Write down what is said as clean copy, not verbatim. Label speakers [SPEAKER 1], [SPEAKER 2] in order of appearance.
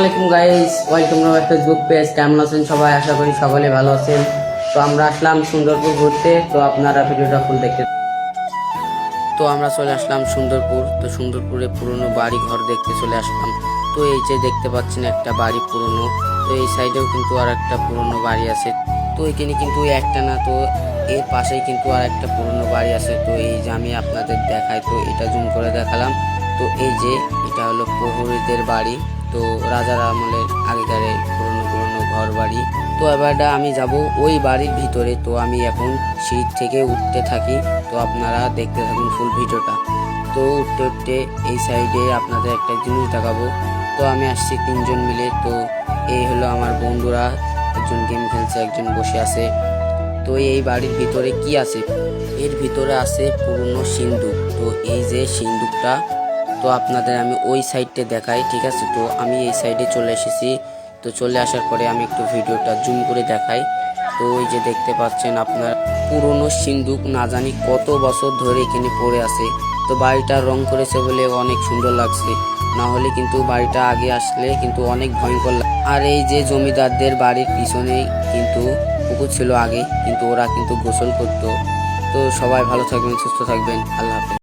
[SPEAKER 1] আলাইকুম guys, welcome to my Facebook page. কেমন আছেন সবাই? আশা করি সকলে ভালো আছেন। তো আমরা আসলাম সুন্দরপুর ঘুরতে, তো আপনারা ভিডিওটা ফুল দেখতে। তো আমরা চলে আসলাম সুন্দরপুর। তো সুন্দরপুরে পুরনো বাড়ি ঘর দেখতে চলে আসলাম। তো এই যে দেখতে পাচ্ছেন একটা বাড়ি পুরনো, তো এই সাইডেও কিন্তু আর একটা পুরনো বাড়ি আছে। তো এখানে কিন্তু একটা না, তো এর পাশেই কিন্তু আর একটা পুরনো বাড়ি আছে। তো এই যে আমি আপনাদের দেখাই, তো এটা জুম করে দেখালাম। তো এই যে এটা হলো প্রহরীদের বাড়ি। তো রাজার আমলের আগেকার পুরনো পুরনো ঘর বাড়ি। তো এবার আমি যাব ওই বাড়ির ভিতরে। তো আমি এখন সিঁড়ি থেকে উঠতে থাকি, তো আপনারা দেখতে থাকুন ফুল ভিডিওটা। তো উঠতে উঠতে এই সাইডে আপনাদের একটা জিনিস দেখাবো। তো আমি আসছি তিনজন মিলে। তো এই হলো আমার বন্ধুরা, একজন গেম খেলছে, একজন বসে আছে। তো এই বাড়ির ভিতরে কি আছে? এর ভিতরে আছে পুরনো সিন্দুক। তো এই যে সিন্দুকটা, তো আপনাদের আমি ওই সাইডটা দেখাই, ঠিক আছে? তো আমি এই সাইডে চলে এসেছি। তো চলে আসার পরে আমি একটু ভিডিওটা জুম করে দেখাই। তো ওই যে দেখতে পাচ্ছেন আপনার পুরনো সিন্দুক, না জানি কত বছর ধরে এখানে পড়ে আছে। তো বাড়িটা রং করেছে বলে অনেক সুন্দর লাগছে, না হলে কিন্তু বাড়িটা আগে আসলে কিন্তু অনেক ভয়ঙ্কর আর এই যে জমিদারদের বাড়ির পিছনে কিন্তু পুকুর ছিল আগে, কিন্তু ওরা কিন্তু গোসল করতো। তো সবাই ভালো থাকবেন, সুস্থ থাকবেন, আল্লাহ হাফেজ।